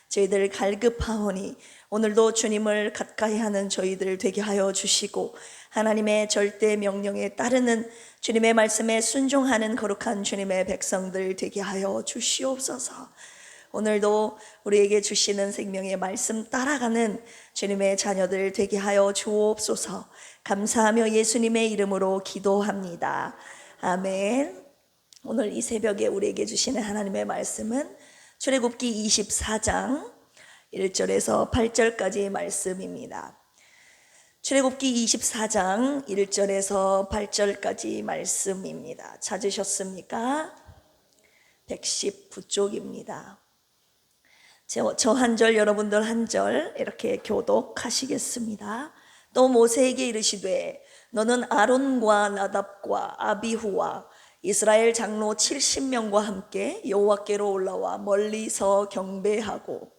저희들 갈급하오니 오늘도 주님을 가까이 하는 저희들 되게 하여 주시고, 하나님의 절대 명령에 따르는 주님의 말씀에 순종하는 거룩한 주님의 백성들 되게 하여 주시옵소서. 오늘도 우리에게 주시는 생명의 말씀 따라가는 주님의 자녀들 되게 하여 주옵소서. 감사하며 예수님의 이름으로 기도합니다. 아멘. 오늘 이 새벽에 우리에게 주시는 하나님의 말씀은 출애굽기 24장 1절에서 8절까지의 말씀입니다. 출애굽기 24장 1절에서 8절까지 말씀입니다. 찾으셨습니까? 119쪽입니다. 저 한 절, 여러분들 한 절 이렇게 교독하시겠습니다. 또 모세에게 이르시되 너는 아론과 나답과 아비후와 이스라엘 장로 70명과 함께 여호와께로 올라와 멀리서 경배하고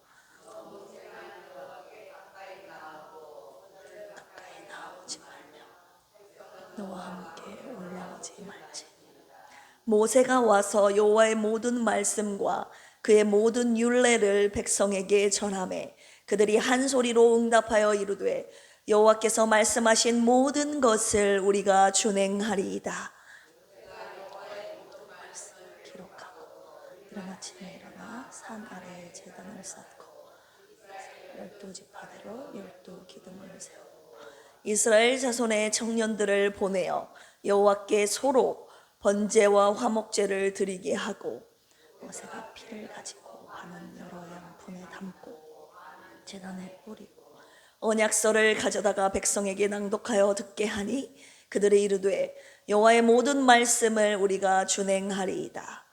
가까이 나오지 말며 너와 함께 올라오지 말지. 모세가 와서 여호와의 모든 말씀과 그의 모든 율례를 백성에게 전하매 그들이 한 소리로 응답하여 이르되 여호와께서 말씀하신 모든 것을 우리가 준행하리이다. 기록하고 이른 아침에 일어나 산 아래에 제단을 쌓고 12지파대로 12기둥을 세우고 이스라엘 자손의 청년들을 보내어 여호와께 소로 번제와 화목제를 드리게 하고 모세가 피를 가지고 하는 여러 양푼에 담고 제단에 뿌리고 언약서를 가져다가 백성에게 낭독하여 듣게 하니 그들이 이르되 여호와의 모든 말씀을 우리가 준행하리이다.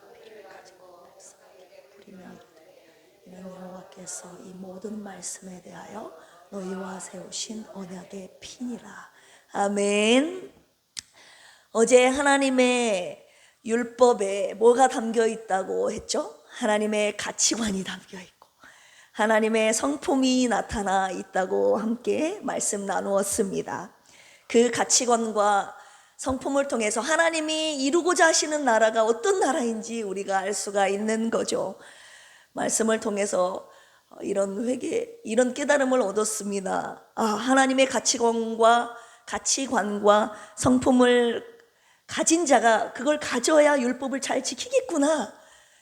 그 피를 가지고 백성에게 뿌리며 이르되 이는 여호와께서 이 모든 말씀에 대하여 너희와 세우신 언약의 피니라. 아멘. 어제 하나님의 율법에 뭐가 담겨 있다고 했죠? 하나님의 가치관이 담겨 있고 하나님의 성품이 나타나 있다고 함께 말씀 나누었습니다. 그 가치관과 성품을 통해서 하나님이 이루고자 하시는 나라가 어떤 나라인지 우리가 알 수가 있는 거죠. 말씀을 통해서 이런 깨달음을 얻었습니다. 하나님의 가치관과 성품을 가진 자가 그걸 가져야 율법을 잘 지키겠구나.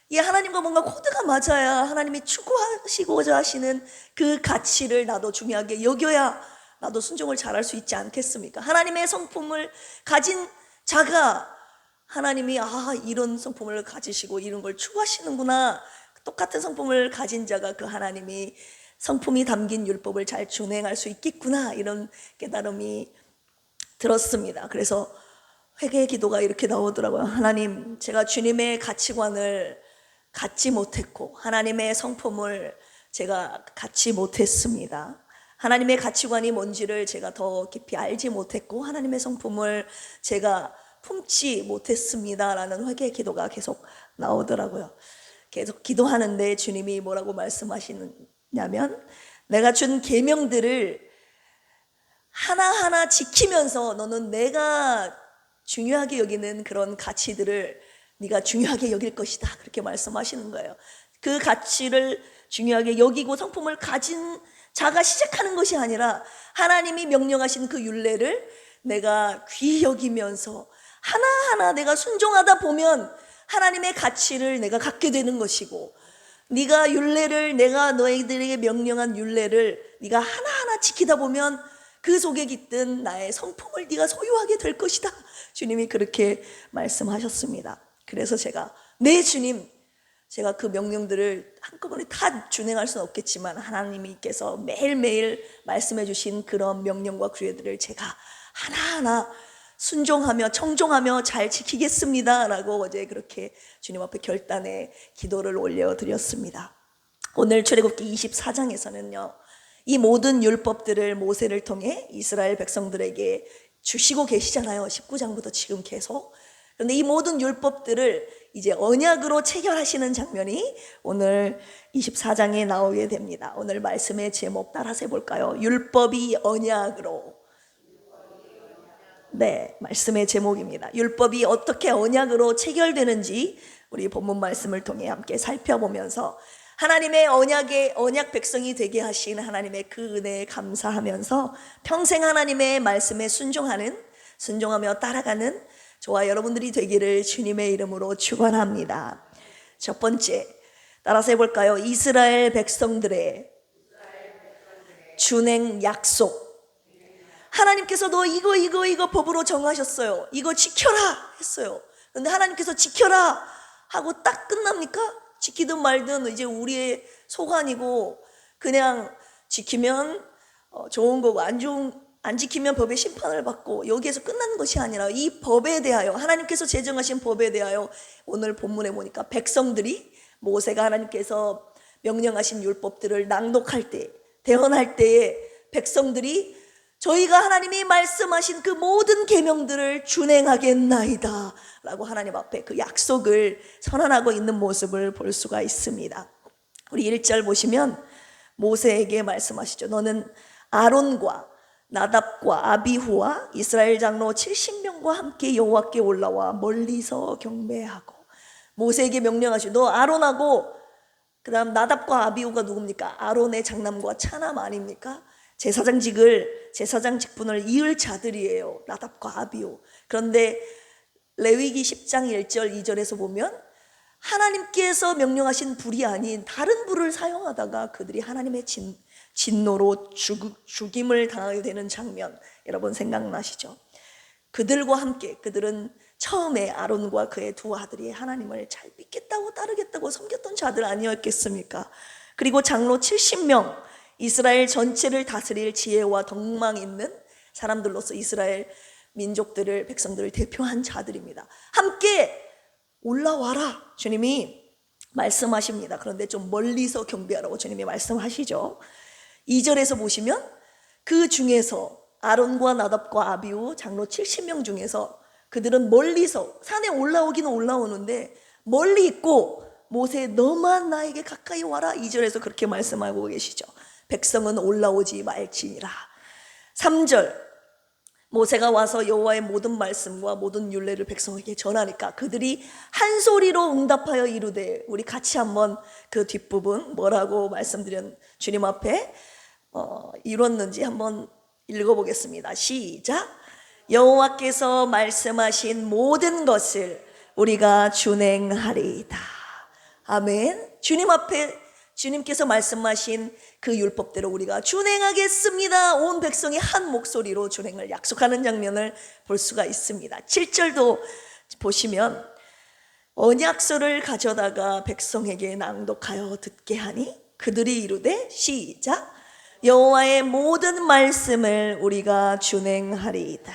이 하나님과 뭔가 코드가 맞아야 하나님이 추구하시고자 하시는 그 가치를 나도 중요하게 여겨야 나도 순종을 잘할 수 있지 않겠습니까? 하나님의 성품을 가진 자가 하나님이 이런 성품을 가지시고 이런 걸 추구하시는구나. 똑같은 성품을 가진 자가 그 하나님이 성품이 담긴 율법을 잘 준행할 수 있겠구나. 이런 깨달음이 들었습니다. 그래서 회개의 기도가 이렇게 나오더라고요. 하나님, 제가 주님의 가치관을 갖지 못했고 하나님의 성품을 제가 갖지 못했습니다. 하나님의 가치관이 뭔지를 제가 더 깊이 알지 못했고 하나님의 성품을 제가 품지 못했습니다 라는 회개의 기도가 계속 나오더라고요. 계속 기도하는데 주님이 뭐라고 말씀하시냐면 내가 준 계명들을 하나하나 지키면서 너는 내가 중요하게 여기는 그런 가치들을 네가 중요하게 여길 것이다. 그렇게 말씀하시는 거예요. 그 가치를 중요하게 여기고 성품을 가진 자가 시작하는 것이 아니라 하나님이 명령하신 그 율례를 내가 귀히 여기면서 하나하나 내가 순종하다 보면 하나님의 가치를 내가 갖게 되는 것이고 네가 율례를 내가 너희들에게 명령한 율례를 네가 하나하나 지키다 보면 그 속에 깃든 나의 성품을 네가 소유하게 될 것이다. 주님이 그렇게 말씀하셨습니다. 그래서 제가 네 주님, 제가 그 명령들을 한꺼번에 다 준행할 수는 없겠지만 하나님께서 매일매일 말씀해 주신 그런 명령과 규례들을 제가 하나하나 순종하며 청종하며 잘 지키겠습니다 라고 어제 그렇게 주님 앞에 결단의 기도를 올려드렸습니다. 오늘 출애굽기 24장에서는요 이 모든 율법들을 모세를 통해 이스라엘 백성들에게 주시고 계시잖아요. 19장부터 지금 계속. 그런데 이 모든 율법들을 이제 언약으로 체결하시는 장면이 오늘 24장에 나오게 됩니다. 오늘 말씀의 제목 따라서 해볼까요? 율법이 언약으로. 네, 말씀의 제목입니다. 율법이 어떻게 언약으로 체결되는지 우리 본문 말씀을 통해 함께 살펴보면서 하나님의 언약 백성이 되게 하신 하나님의 그 은혜에 감사하면서 평생 하나님의 말씀에 순종하며 따라가는 저와 여러분들이 되기를 주님의 이름으로 축원합니다. 첫 번째, 따라서 해볼까요? 이스라엘 백성들의 준행 약속. 하나님께서 너 이거 법으로 정하셨어요. 이거 지켜라 했어요. 근데 하나님께서 지켜라 하고 딱 끝납니까? 지키든 말든 이제 우리의 소관이고, 그냥 지키면 좋은 거고 안 지키면 법의 심판을 받고 여기에서 끝나는 것이 아니라 이 법에 대하여, 하나님께서 제정하신 법에 대하여 오늘 본문에 보니까 백성들이, 모세가 하나님께서 명령하신 율법들을 낭독할 때, 대언할 때에 백성들이 저희가 하나님이 말씀하신 그 모든 계명들을 준행하겠나이다 라고 하나님 앞에 그 약속을 선언하고 있는 모습을 볼 수가 있습니다. 우리 1절 보시면 모세에게 말씀하시죠. 너는 아론과 나답과 아비후와 이스라엘 장로 70명과 함께 여호와께 올라와 멀리서 경배하고, 모세에게 명령하시죠. 너 아론하고 그 다음 나답과 아비후가 누굽니까? 아론의 장남과 차남 아닙니까? 제사장 직분을 이을 자들이에요. 나답과 아비후. 그런데 레위기 10장 1절 2절에서 보면 하나님께서 명령하신 불이 아닌 다른 불을 사용하다가 그들이 하나님의 진노로 죽임을 당하게 되는 장면, 여러분 생각나시죠? 그들과 함께, 그들은 처음에 아론과 그의 두 아들이 하나님을 잘 믿겠다고 따르겠다고 섬겼던 자들 아니었겠습니까? 그리고 장로 70명, 이스라엘 전체를 다스릴 지혜와 덕망 있는 사람들로서 이스라엘 민족들을, 백성들을 대표한 자들입니다. 함께 올라와라 주님이 말씀하십니다. 그런데 좀 멀리서 경배하라고 주님이 말씀하시죠. 2절에서 보시면 그 중에서 아론과 나답과 아비후 장로 70명 중에서 그들은 멀리서, 산에 올라오기는 올라오는데 멀리 있고, 모세 너만 나에게 가까이 와라 2절에서 그렇게 말씀하고 계시죠. 백성은 올라오지 말지니라. 3절, 모세가 와서 여호와의 모든 말씀과 모든 율례를 백성에게 전하니까 그들이 한 소리로 응답하여 이르되, 우리 같이 한번 그 뒷부분 뭐라고 말씀드린 주님 앞에 이뤘는지 한번 읽어보겠습니다. 시작. 여호와께서 말씀하신 모든 것을 우리가 준행하리이다. 아멘. 주님 앞에 주님께서 말씀하신 그 율법대로 우리가 준행하겠습니다. 온 백성이 한 목소리로 준행을 약속하는 장면을 볼 수가 있습니다. 7절도 보시면 언약서를 가져다가 백성에게 낭독하여 듣게 하니 그들이 이르되, 시작. 여호와의 모든 말씀을 우리가 준행하리이다.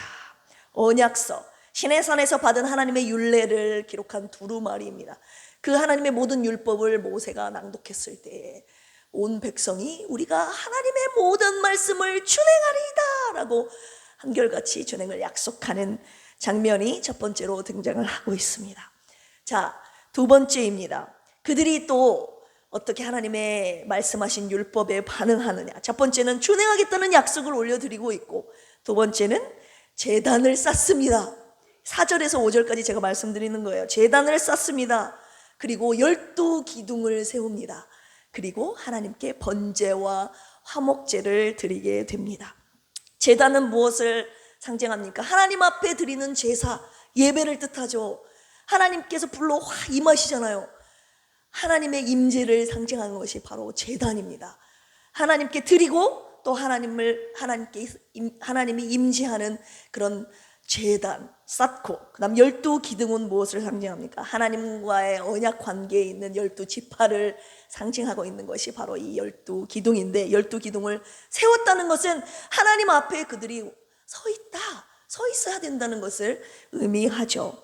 언약서, 시내산에서 받은 하나님의 율례를 기록한 두루마리입니다. 그 하나님의 모든 율법을 모세가 낭독했을 때 온 백성이 우리가 하나님의 모든 말씀을 준행하리이다 라고 한결같이 준행을 약속하는 장면이 첫 번째로 등장을 하고 있습니다. 자, 두 번째입니다. 그들이 또 어떻게 하나님의 말씀하신 율법에 반응하느냐. 첫 번째는 준행하겠다는 약속을 올려드리고 있고, 두 번째는 제단을 쌓습니다. 4절에서 5절까지 제가 말씀드리는 거예요. 제단을 쌓습니다. 그리고 12기둥을 세웁니다. 그리고 하나님께 번제와 화목제를 드리게 됩니다. 제단은 무엇을 상징합니까? 하나님 앞에 드리는 제사, 예배를 뜻하죠. 하나님께서 불러 임하시잖아요. 하나님의 임재를 상징하는 것이 바로 제단입니다. 하나님께 드리고 또 하나님이 임재하는 그런 제단 쌓고, 그 다음 12기둥은 무엇을 상징합니까? 하나님과의 언약 관계에 있는 12지파를 상징하고 있는 것이 바로 이 12기둥인데, 12기둥을 세웠다는 것은 하나님 앞에 그들이 서 있어야 된다는 것을 의미하죠.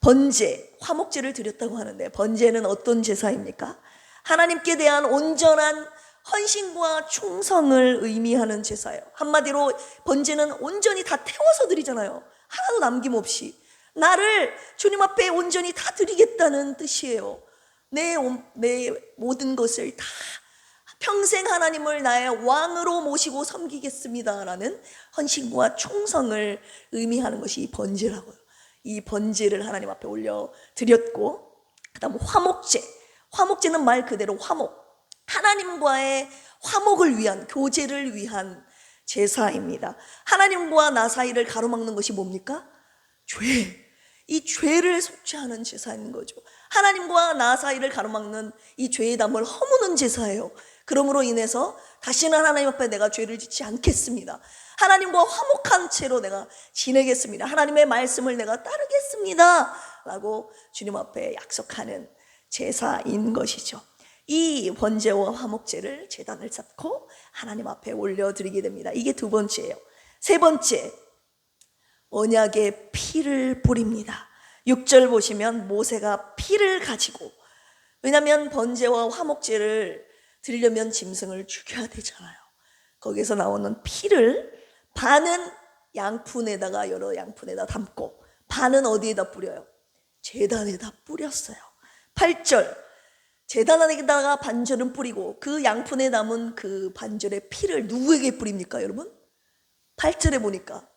번제, 화목제를 드렸다고 하는데, 번제는 어떤 제사입니까? 하나님께 대한 온전한 헌신과 충성을 의미하는 제사예요. 한마디로 번제는 온전히 다 태워서 드리잖아요. 하나도 남김없이 나를 주님 앞에 온전히 다 드리겠다는 뜻이에요. 내 모든 것을 다, 평생 하나님을 나의 왕으로 모시고 섬기겠습니다라는 헌신과 충성을 의미하는 것이 번제라고요. 이 번제를 하나님 앞에 올려드렸고, 그 다음 화목제. 화목제는 말 그대로 화목, 하나님과의 화목을 위한, 교제를 위한 제사입니다. 하나님과 나 사이를 가로막는 것이 뭡니까? 죄. 이 죄를 속죄하는 제사인 거죠. 하나님과 나 사이를 가로막는 이 죄의 담을 허무는 제사예요. 그러므로 인해서 다시는 하나님 앞에 내가 죄를 짓지 않겠습니다. 하나님과 화목한 채로 내가 지내겠습니다. 하나님의 말씀을 내가 따르겠습니다 라고 주님 앞에 약속하는 제사인 것이죠. 이 번제와 화목제를 제단을 쌓고 하나님 앞에 올려드리게 됩니다. 이게 두 번째예요. 세 번째, 언약의 피를 뿌립니다. 6절 보시면 모세가 피를 가지고, 왜냐하면 번제와 화목제를 드리려면 짐승을 죽여야 되잖아요. 거기서 나오는 피를 반은 양푼에다가, 여러 양푼에다 담고 반은 어디에다 뿌려요? 제단에다 뿌렸어요. 8절, 제단 안에다가 반절은 뿌리고 그 양푼에 남은 그 반절의 피를 누구에게 뿌립니까 여러분? 8절에 보니까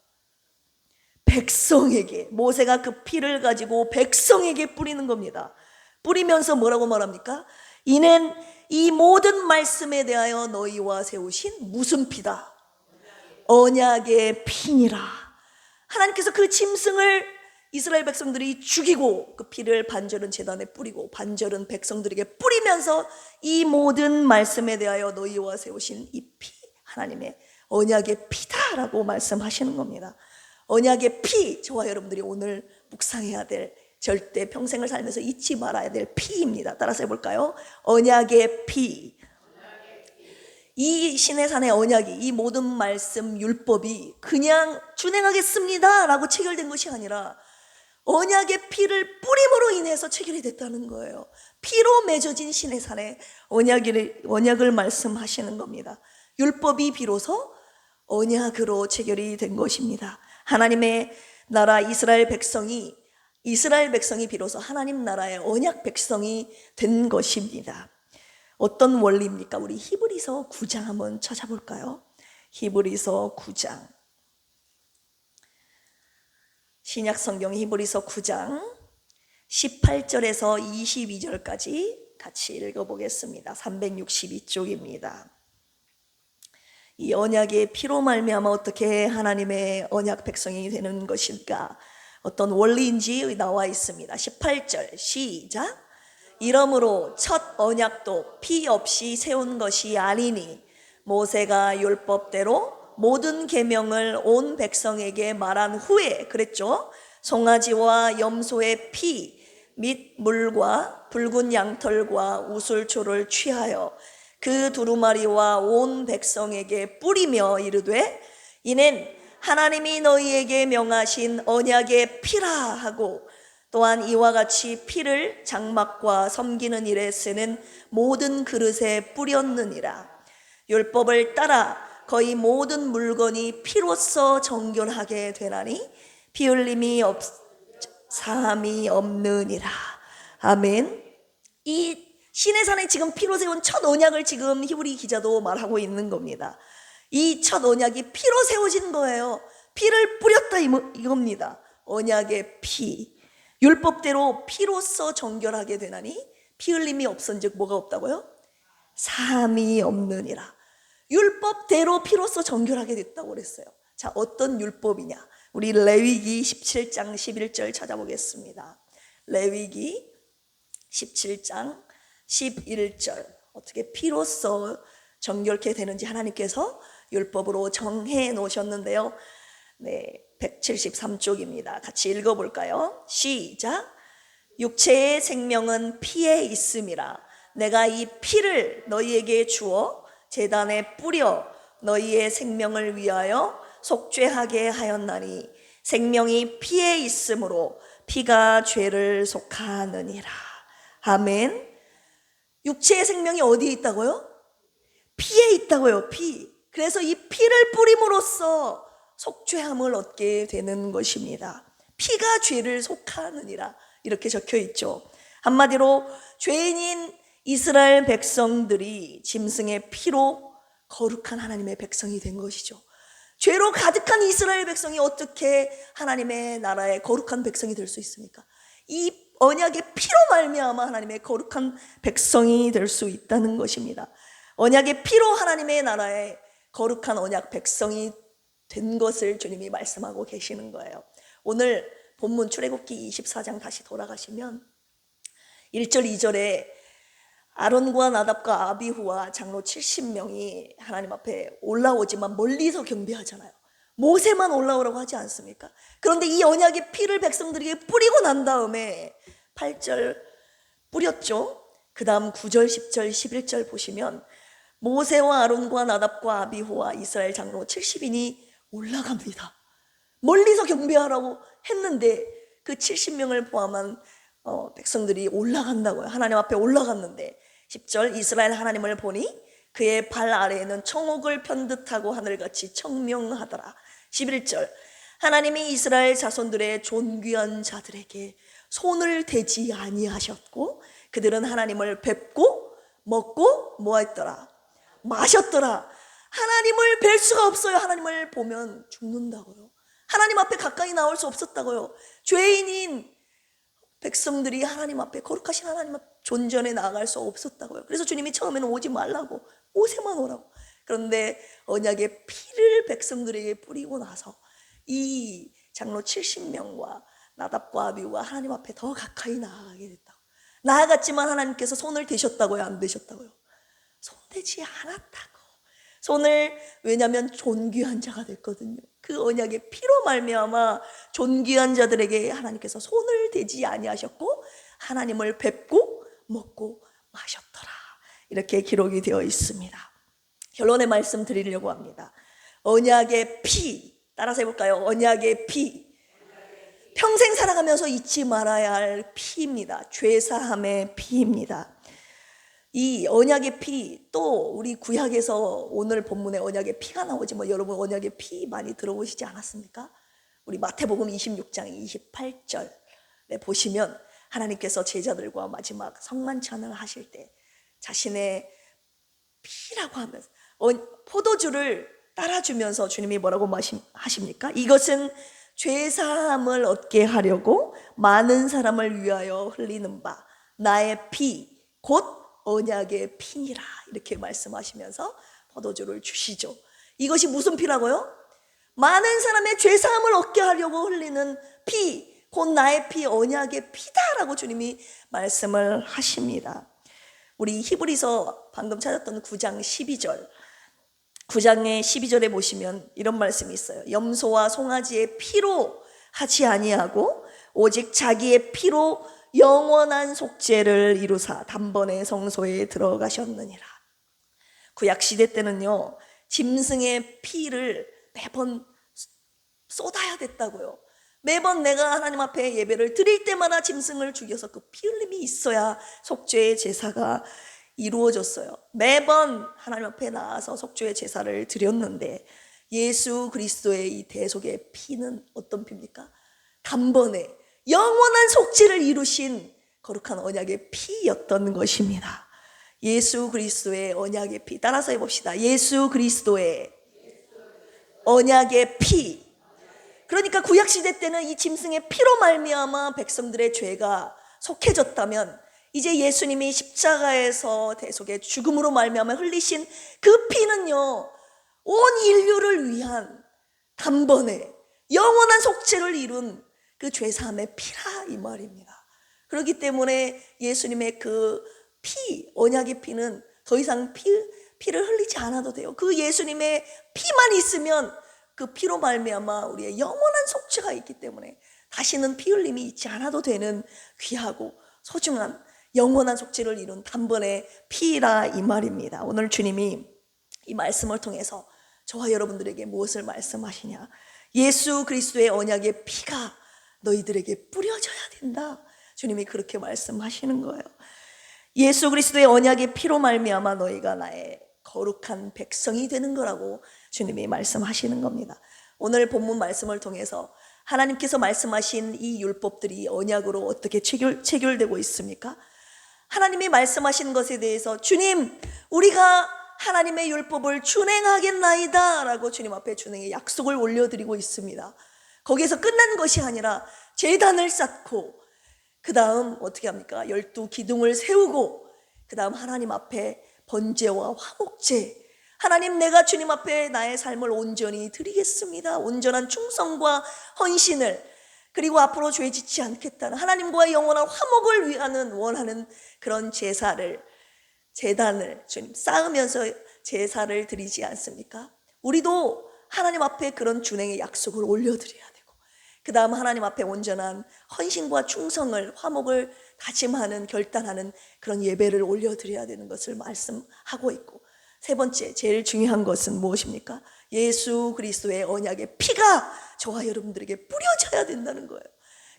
백성에게, 모세가 그 피를 가지고 백성에게 뿌리는 겁니다. 뿌리면서 뭐라고 말합니까? 이는 이 모든 말씀에 대하여 너희와 세우신 무슨 피다? 언약의 피니라. 하나님께서 그 짐승을 이스라엘 백성들이 죽이고 그 피를 반절은 제단에 뿌리고 반절은 백성들에게 뿌리면서 이 모든 말씀에 대하여 너희와 세우신 이 피, 하나님의 언약의 피다라고 말씀하시는 겁니다. 언약의 피, 저와 여러분들이 오늘 묵상해야 될, 절대 평생을 살면서 잊지 말아야 될 피입니다. 따라서 해볼까요? 언약의 피. 이 시내산의 언약이, 이 모든 말씀 율법이 그냥 준행하겠습니다 라고 체결된 것이 아니라 언약의 피를 뿌림으로 인해서 체결이 됐다는 거예요. 피로 맺어진 시내산의 언약을 말씀하시는 겁니다. 율법이 비로소 언약으로 체결이 된 것입니다. 하나님의 나라 이스라엘 백성이 비로소 하나님 나라의 언약 백성이 된 것입니다. 어떤 원리입니까? 우리 히브리서 9장 한번 찾아볼까요? 히브리서 9장, 신약성경 히브리서 9장 18절에서 22절까지 같이 읽어보겠습니다. 362쪽입니다. 이 언약의 피로 말미암아 어떻게 하나님의 언약 백성이 되는 것일까? 어떤 원리인지 나와 있습니다. 18절 시작. 이러므로 첫 언약도 피 없이 세운 것이 아니니 모세가 율법대로 모든 계명을 온 백성에게 말한 후에, 그랬죠? 송아지와 염소의 피 및 물과 붉은 양털과 우슬초를 취하여 그 두루마리와 온 백성에게 뿌리며 이르되 이는 하나님이 너희에게 명하신 언약의 피라 하고, 또한 이와 같이 피를 장막과 섬기는 일에 쓰는 모든 그릇에 뿌렸느니라. 율법을 따라 거의 모든 물건이 피로써 정결하게 되나니 피 흘림이 사함이 없느니라. 아멘. 이 시내산에 지금 피로 세운 첫 언약을 지금 히브리 기자도 말하고 있는 겁니다. 이 첫 언약이 피로 세워진 거예요. 피를 뿌렸다 이겁니다. 언약의 피. 율법대로 피로써 정결하게 되나니 피 흘림이 없은즉 뭐가 없다고요? 사함이 없느니라. 율법대로 피로써 정결하게 됐다고 그랬어요. 자, 어떤 율법이냐? 우리 레위기 17장 11절 찾아보겠습니다. 레위기 17장 11절, 어떻게 피로써 정결케 되는지 하나님께서 율법으로 정해 놓으셨는데요. 네, 173쪽입니다. 같이 읽어볼까요? 시작. 육체의 생명은 피에 있음이라. 내가 이 피를 너희에게 주어 제단에 뿌려 너희의 생명을 위하여 속죄하게 하였나니 생명이 피에 있으므로 피가 죄를 속하느니라. 아멘. 육체의 생명이 어디에 있다고요? 피에 있다고요. 피. 그래서 이 피를 뿌림으로써 속죄함을 얻게 되는 것입니다. 피가 죄를 속하느니라 이렇게 적혀 있죠. 한마디로 죄인인 이스라엘 백성들이 짐승의 피로 거룩한 하나님의 백성이 된 것이죠. 죄로 가득한 이스라엘 백성이 어떻게 하나님의 나라의 거룩한 백성이 될 수 있습니까? 이 언약의 피로 말미암아 하나님의 거룩한 백성이 될 수 있다는 것입니다. 언약의 피로 하나님의 나라에 거룩한 언약 백성이 된 것을 주님이 말씀하고 계시는 거예요. 오늘 본문 출애굽기 24장 다시 돌아가시면 1절 2절에 아론과 나답과 아비후와 장로 70명이 하나님 앞에 올라오지만 멀리서 경배하잖아요. 모세만 올라오라고 하지 않습니까? 그런데 이 언약의 피를 백성들에게 뿌리고 난 다음에 8절 뿌렸죠. 그 다음 9절 10절 11절 보시면 모세와 아론과 나답과 아비후와 이스라엘 장로 70인이 올라갑니다. 멀리서 경배하라고 했는데 그 70명을 포함한 백성들이 올라간다고요. 하나님 앞에 올라갔는데 10절 이스라엘 하나님을 보니 그의 발 아래에는 청옥을 편듯하고 하늘같이 청명하더라. 11절 하나님이 이스라엘 자손들의 존귀한 자들에게 손을 대지 아니하셨고 그들은 하나님을 뵙고 먹고 뭐했더라? 마셨더라. 하나님을 뵐 수가 없어요. 하나님을 보면 죽는다고요. 하나님 앞에 가까이 나올 수 없었다고요. 죄인인 백성들이 하나님 앞에 거룩하신 하나님 앞 존전에 나아갈 수 없었다고요. 그래서 주님이 처음에는 오지 말라고 모세만 오라고. 그런데 언약의 피를 백성들에게 뿌리고 나서 이 장로 70명과 나답과 아비후가 하나님 앞에 더 가까이 나아가게 됐다고. 나아갔지만 하나님께서 손을 대셨다고요? 안 대셨다고요? 손대지 않았다고. 손을, 왜냐하면 존귀한 자가 됐거든요. 그 언약의 피로 말미암아 존귀한 자들에게 하나님께서 손을 대지 아니하셨고 하나님을 뵙고 먹고 마셨더라. 이렇게 기록이 되어 있습니다. 결론의 말씀 드리려고 합니다. 언약의 피, 따라서 해볼까요? 언약의 피, 평생 살아가면서 잊지 말아야 할 피입니다. 죄사함의 피입니다. 이 언약의 피, 또 우리 구약에서 오늘 본문에 언약의 피가 나오지만 여러분 언약의 피 많이 들어보시지 않았습니까? 우리 마태복음 26장 28절에 보시면 하나님께서 제자들과 마지막 성만찬을 하실 때 자신의 피라고 하면서 포도주를 따라주면서 주님이 뭐라고 하십니까? 이것은 죄사함을 얻게 하려고 많은 사람을 위하여 흘리는 바 나의 피 곧 언약의 피니라. 이렇게 말씀하시면서 포도주를 주시죠. 이것이 무슨 피라고요? 많은 사람의 죄사함을 얻게 하려고 흘리는 피, 곧 나의 피, 언약의 피다라고 주님이 말씀을 하십니다. 우리 히브리서 방금 찾았던 9장 12절, 9장의 12절에 보시면 이런 말씀이 있어요. 염소와 송아지의 피로 하지 아니하고 오직 자기의 피로 영원한 속죄를 이루사 단번에 성소에 들어가셨느니라. 구약시대 때는요, 짐승의 피를 매번 쏟아야 됐다고요. 매번 내가 하나님 앞에 예배를 드릴 때마다 짐승을 죽여서 그 피 흘림이 있어야 속죄의 제사가 이루어졌어요. 매번 하나님 앞에 나와서 속죄의 제사를 드렸는데 예수 그리스도의 이 대속의 피는 어떤 피입니까? 단번에 영원한 속죄를 이루신 거룩한 언약의 피였던 것입니다. 예수 그리스도의 언약의 피, 따라서 해봅시다. 예수 그리스도의 언약의 피. 그러니까 구약시대 때는 이 짐승의 피로 말미암아 백성들의 죄가 속해졌다면 이제 예수님이 십자가에서 대속의 죽음으로 말미암아 흘리신 그 피는요, 온 인류를 위한 단번에 영원한 속죄를 이룬 그 죄사함의 피라 이 말입니다. 그렇기 때문에 예수님의 그 피, 언약의 피는 더 이상 피를 흘리지 않아도 돼요. 그 예수님의 피만 있으면 그 피로 말미암아 우리의 영원한 속죄가 있기 때문에 다시는 피 흘림이 있지 않아도 되는 귀하고 소중한 영원한 속죄를 이룬 단번의 피라 이 말입니다. 오늘 주님이 이 말씀을 통해서 저와 여러분들에게 무엇을 말씀하시냐? 예수 그리스도의 언약의 피가 너희들에게 뿌려져야 된다. 주님이 그렇게 말씀하시는 거예요. 예수 그리스도의 언약의 피로 말미암아 너희가 나의 거룩한 백성이 되는 거라고 주님이 말씀하시는 겁니다. 오늘 본문 말씀을 통해서 하나님께서 말씀하신 이 율법들이 언약으로 어떻게 체결되고 있습니까? 하나님이 말씀하신 것에 대해서 주님, 우리가 하나님의 율법을 준행하겠나이다 라고 주님 앞에 준행의 약속을 올려드리고 있습니다. 거기에서 끝난 것이 아니라 제단을 쌓고 그 다음 어떻게 합니까? 12기둥을 세우고 그 다음 하나님 앞에 번제와 화목제, 하나님 내가 주님 앞에 나의 삶을 온전히 드리겠습니다. 온전한 충성과 헌신을, 그리고 앞으로 죄 짓지 않겠다는 하나님과의 영원한 화목을 위하는 원하는 그런 제단을 주님 쌓으면서 제사를 드리지 않습니까? 우리도 하나님 앞에 그런 준행의 약속을 올려드려야 되고, 그 다음 하나님 앞에 온전한 헌신과 충성을, 화목을 다짐하는, 결단하는 그런 예배를 올려드려야 되는 것을 말씀하고 있고, 세 번째, 제일 중요한 것은 무엇입니까? 예수 그리스도의 언약의 피가 저와 여러분들에게 뿌려져야 된다는 거예요.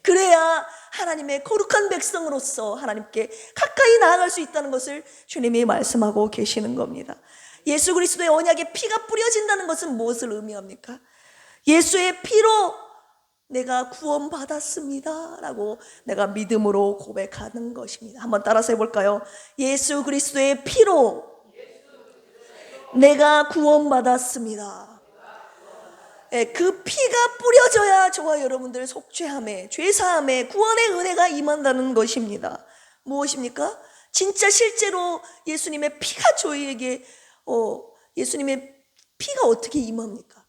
그래야 하나님의 거룩한 백성으로서 하나님께 가까이 나아갈 수 있다는 것을 주님이 말씀하고 계시는 겁니다. 예수 그리스도의 언약의 피가 뿌려진다는 것은 무엇을 의미합니까? 예수의 피로 내가 구원받았습니다 라고 내가 믿음으로 고백하는 것입니다. 한번 따라서 해볼까요? 예수 그리스도의 피로 내가 구원받았습니다. 그 피가 뿌려져야 저와 여러분들 속죄함에, 죄사함에, 구원의 은혜가 임한다는 것입니다. 무엇입니까? 진짜 실제로 예수님의 피가 저희에게 예수님의 피가 어떻게 임합니까?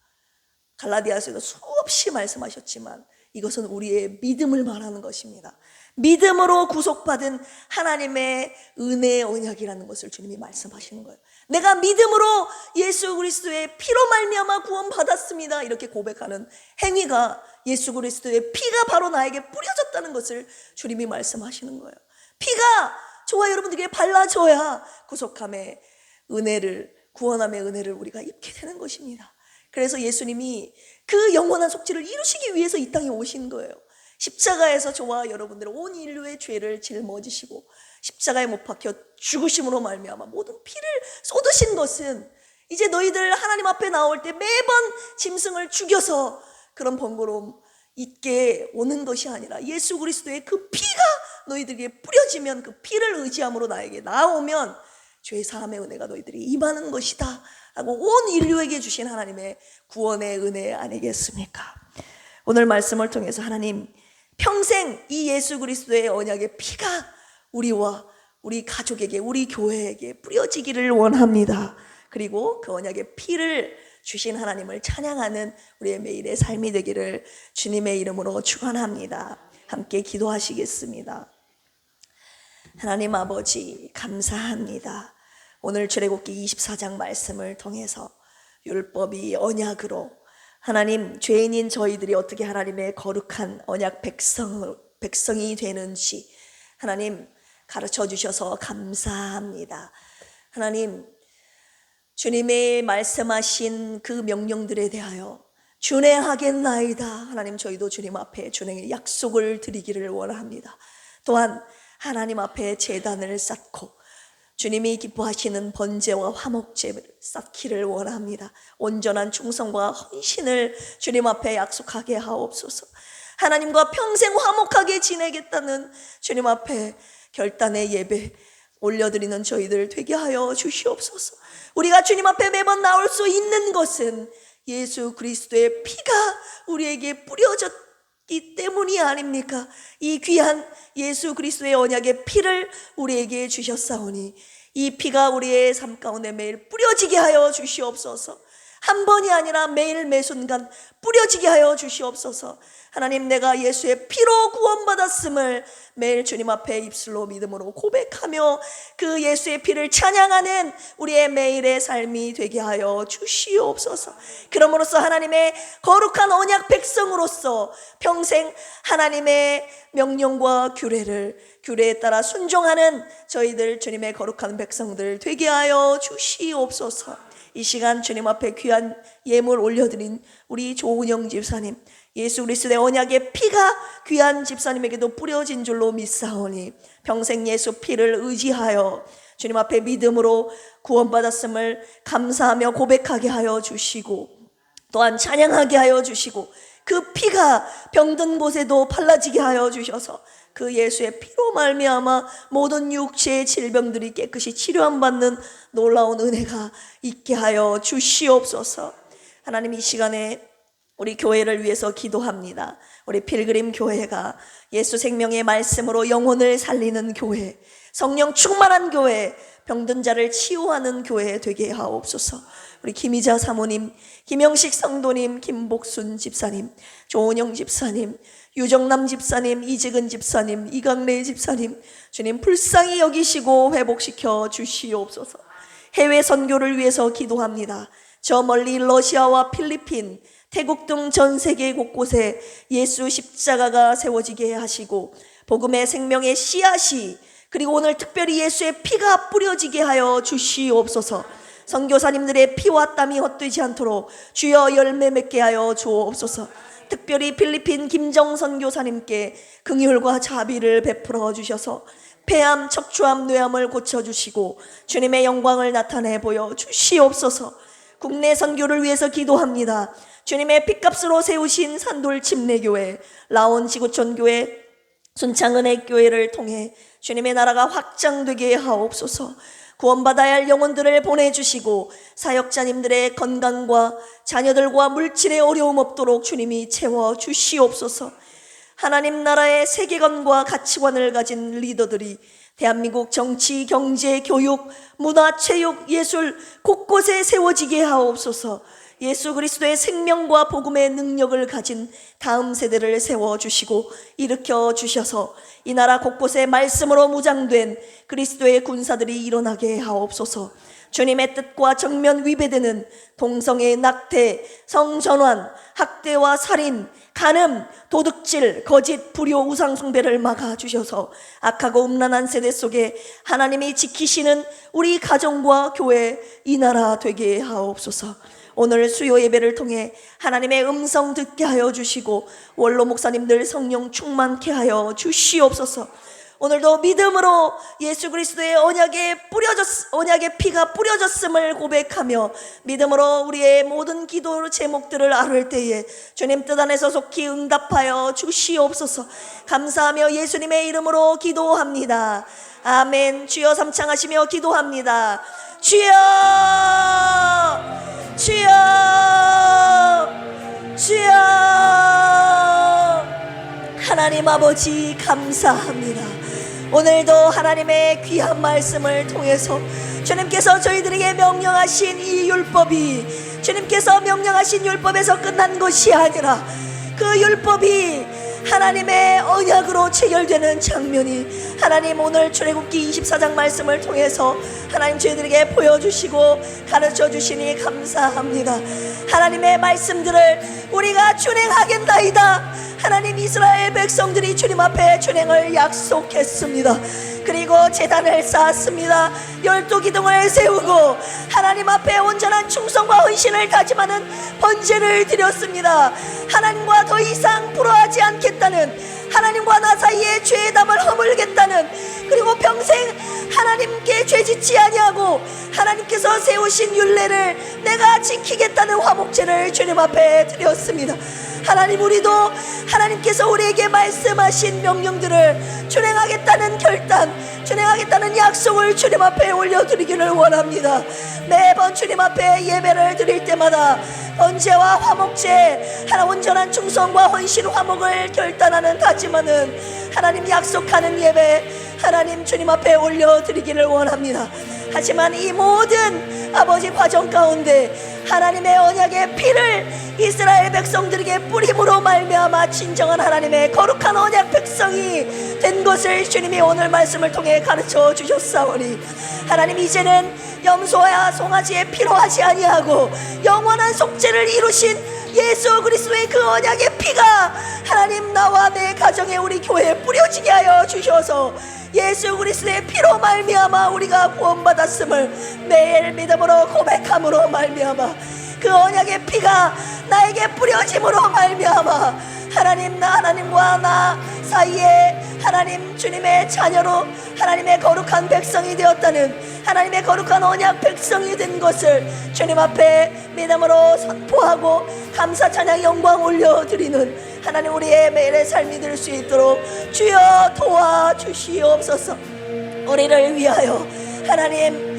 갈라디아서에서 수없이 말씀하셨지만 이것은 우리의 믿음을 말하는 것입니다. 믿음으로 구속받은 하나님의 은혜의 언약이라는 것을 주님이 말씀하시는 거예요. 내가 믿음으로 예수 그리스도의 피로 말미암아 구원받았습니다 이렇게 고백하는 행위가 예수 그리스도의 피가 바로 나에게 뿌려졌다는 것을 주님이 말씀하시는 거예요. 피가 저와 여러분들에게 발라져야 구속함의 은혜를, 구원함의 은혜를 우리가 입게 되는 것입니다. 그래서 예수님이 그 영원한 속죄를 이루시기 위해서 이 땅에 오신 거예요. 십자가에서 저와 여러분들은 온 인류의 죄를 짊어지시고 십자가에 못 박혀 죽으심으로 말미암아 모든 피를 쏟으신 것은 이제 너희들 하나님 앞에 나올 때 매번 짐승을 죽여서 그런 번거로움 있게 오는 것이 아니라 예수 그리스도의 그 피가 너희들에게 뿌려지면, 그 피를 의지함으로 나에게 나오면 죄사함의 은혜가 너희들이 임하는 것이다 라고 온 인류에게 주신 하나님의 구원의 은혜 아니겠습니까? 오늘 말씀을 통해서 하나님 평생 이 예수 그리스도의 언약의 피가 우리와 우리 가족에게, 우리 교회에게 뿌려지기를 원합니다. 그리고 그 언약의 피를 주신 하나님을 찬양하는 우리의 매일의 삶이 되기를 주님의 이름으로 축원합니다. 함께 기도하시겠습니다. 하나님 아버지 감사합니다. 오늘 출애굽기 24장 말씀을 통해서 율법이 언약으로 하나님 죄인인 저희들이 어떻게 하나님의 거룩한 언약 백성이 되는지 하나님 가르쳐 주셔서 감사합니다. 하나님 주님의 말씀하신 그 명령들에 대하여 준행하겠나이다. 하나님 저희도 주님 앞에 준행의 약속을 드리기를 원합니다. 또한 하나님 앞에 제단을 쌓고 주님이 기뻐하시는 번제와 화목제를 쌓기를 원합니다. 온전한 충성과 헌신을 주님 앞에 약속하게 하옵소서. 하나님과 평생 화목하게 지내겠다는 주님 앞에 결단의 예배 올려드리는 저희들 되게 하여 주시옵소서. 우리가 주님 앞에 매번 나올 수 있는 것은 예수 그리스도의 피가 우리에게 뿌려졌기 때문이 아닙니까? 이 귀한 예수 그리스도의 언약의 피를 우리에게 주셨사오니 이 피가 우리의 삶 가운데 매일 뿌려지게 하여 주시옵소서. 한 번이 아니라 매일 매순간 뿌려지게 하여 주시옵소서. 하나님 내가 예수의 피로 구원받았음을 매일 주님 앞에 입술로 믿음으로 고백하며 그 예수의 피를 찬양하는 우리의 매일의 삶이 되게 하여 주시옵소서. 그러므로써 하나님의 거룩한 언약 백성으로서 평생 하나님의 명령과 규례에 따라 순종하는 저희들 주님의 거룩한 백성들 되게 하여 주시옵소서. 이 시간 주님 앞에 귀한 예물 올려드린 우리 조은영 집사님, 예수 그리스도의 언약의 피가 귀한 집사님에게도 뿌려진 줄로 믿사오니 평생 예수 피를 의지하여 주님 앞에 믿음으로 구원받았음을 감사하며 고백하게 하여 주시고 또한 찬양하게 하여 주시고 그 피가 병든 곳에도 발라지게 하여 주셔서 그 예수의 피로 말미암아 모든 육체의 질병들이 깨끗이 치료받는 놀라운 은혜가 있게 하여 주시옵소서. 하나님 이 시간에 우리 교회를 위해서 기도합니다. 우리 필그림 교회가 예수 생명의 말씀으로 영혼을 살리는 교회, 성령 충만한 교회, 병든 자를 치유하는 교회 되게 하옵소서. 우리 김희자 사모님, 김영식 성도님, 김복순 집사님, 조은영 집사님, 유정남 집사님, 이직은 집사님, 이강래 집사님, 주님 불쌍히 여기시고 회복시켜 주시옵소서. 해외 선교를 위해서 기도합니다. 저 멀리 러시아와 필리핀, 태국 등 전 세계 곳곳에 예수 십자가가 세워지게 하시고 복음의 생명의 씨앗이, 그리고 오늘 특별히 예수의 피가 뿌려지게 하여 주시옵소서. 선교사님들의 피와 땀이 헛되지 않도록 주여 열매 맺게 하여 주옵소서. 특별히 필리핀 김정 선교사님께 긍휼과 자비를 베풀어 주셔서 폐암, 척추암, 뇌암을 고쳐주시고 주님의 영광을 나타내 보여 주시옵소서. 국내 선교를 위해서 기도합니다. 주님의 핏값으로 세우신 산돌 침례교회, 라온 지구촌교회, 순창은혜교회를 통해 주님의 나라가 확장되게 하옵소서. 구원받아야 할 영혼들을 보내주시고 사역자님들의 건강과 자녀들과 물질의 어려움 없도록 주님이 채워주시옵소서. 하나님 나라의 세계관과 가치관을 가진 리더들이 대한민국 정치, 경제, 교육, 문화, 체육, 예술 곳곳에 세워지게 하옵소서. 예수 그리스도의 생명과 복음의 능력을 가진 다음 세대를 세워주시고 일으켜 주셔서 이 나라 곳곳에 말씀으로 무장된 그리스도의 군사들이 일어나게 하옵소서. 주님의 뜻과 정면 위배되는 동성애, 낙태, 성전환, 학대와 살인, 간음, 도둑질, 거짓, 불효, 우상숭배를 막아주셔서 악하고 음란한 세대 속에 하나님이 지키시는 우리 가정과 교회, 이 나라 되게 하옵소서. 오늘 수요 예배를 통해 하나님의 음성 듣게 하여 주시고 원로 목사님들 성령 충만케 하여 주시옵소서. 오늘도 믿음으로 예수 그리스도의 언약의 피가 뿌려졌음을 고백하며 믿음으로 우리의 모든 기도 제목들을 아뢰 때에 주님 뜻 안에서 속히 응답하여 주시옵소서. 감사하며 예수님의 이름으로 기도합니다. 아멘. 주여 삼창하시며 기도합니다. 주여, 주여, 주여. 하나님 아버지 감사합니다. 오늘도 하나님의 귀한 말씀을 통해서 주님께서 저희들에게 명령하신 이 율법이, 주님께서 명령하신 율법에서 끝난 것이 아니라 그 율법이 하나님의 언약으로 체결되는 장면이 하나님 오늘 출애굽기 24장 말씀을 통해서 하나님 저희들에게 보여주시고 가르쳐 주시니 감사합니다. 하나님의 말씀들을 우리가 준행하겠나이다. 하나님 이스라엘 백성들이 주님 앞에 준행을 약속했습니다. 그리고 제단을 쌓았습니다. 12기둥을 세우고 하나님 앞에 온전한 충성과 헌신을 다짐하는 번제를 드렸습니다. 하나님과 더 이상 불화하지 않겠다는, 하나님과 나 사이에 죄의 담을 허물겠다는, 그리고 평생 하나님께 죄짓지 아니하고 하나님께서 세우신 율례를 내가 지키겠다는 화목제를 주님 앞에 드렸습니다. 하나님, 우리도 하나님께서 우리에게 말씀하신 명령들을 준행하겠다는 결단, 준행하겠다는 약속을 주님 앞에 올려드리기를 원합니다. 매번 주님 앞에 예배를 드릴 때마다 번제와 화목제, 하나 온전한 충성과 헌신 화목을 결단하는 다짐하는 하나님 약속하는 예배, 하나님 주님 앞에 올려드리기를 원합니다. 하지만 이 모든 아버지 과정 가운데 하나님의 언약의 피를 이스라엘 백성들에게 뿌림으로 말미암아 진정한 하나님의 거룩한 언약 백성이 된 것을 주님이 오늘 말씀을 통해 가르쳐 주셨사오니 하나님, 이제는 염소와 송아지의 피로 하지 아니하고 영원한 속죄를 이루신 예수 그리스도의 그 언약의 피가 하나님 나와 내 가정에 우리 교회에 뿌려지게 하여 주셔서 예수 그리스도의 피로 말미암아 우리가 구원받았음을 매일 믿음으로 고백함으로 말미암아 그 언약의 피가 나에게 뿌려짐으로 말미암아 하나님, 나 하나님과 나 사이에 하나님 주님의 자녀로 하나님의 거룩한 백성이 되었다는, 하나님의 거룩한 언약 백성이 된 것을 주님 앞에 믿음으로 선포하고 감사 찬양 영광 올려드리는 하나님 우리의 매일의 삶이 될 수 있도록 주여 도와주시옵소서. 우리를 위하여 하나님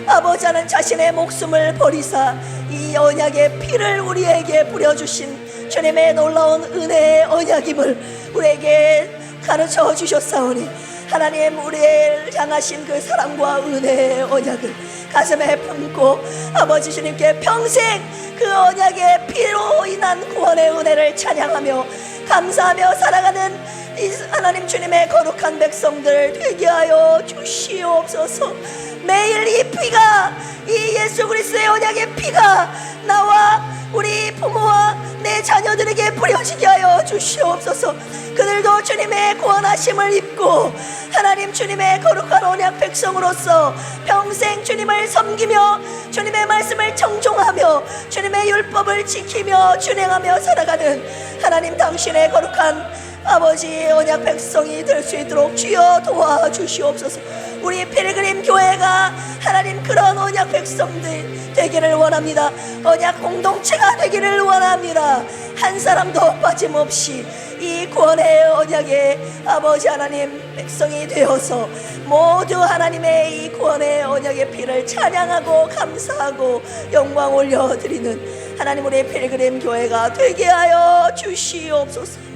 아버지 하는 자신의 목숨을 버리사 이 언약의 피를 우리에게 부려주신 주님의 놀라운 은혜의 언약임을 우리에게 가르쳐 주셨사오니 하나님, 우리를 향하신 그 사랑과 은혜의 언약을 가슴에 품고 아버지 주님께 평생 그 언약의 피로 인한 구원의 은혜를 찬양하며 감사하며 살아가는 이 하나님 주님의 거룩한 백성들 되게 하여 주시옵소서. 매일 이 피가, 이 예수 그리스도의 언약의 피가 나와 우리 부모와 내 자녀들에게 뿌려지게 하여 주시옵소서. 그들도 주님의 구원하심을 입고 하나님 주님의 거룩한 언약 백성으로서 평생 주님을 섬기며 주님의 말씀을 청종하며 주님의 율법을 지키며 준행하며 살아가는 하나님 당신의 거룩한 아버지 언약 백성이 될 수 있도록 주여 도와주시옵소서. 우리 필그림 교회가 하나님 그런 언약 백성들 되기를 원합니다. 언약 공동체가 되기를 원합니다. 한 사람도 빠짐없이 이 구원의 언약의 아버지 하나님 백성이 되어서 모두 하나님의 이 구원의 언약의 피를 찬양하고 감사하고 영광 올려드리는 하나님 우리 필그림 교회가 되게 하여 주시옵소서.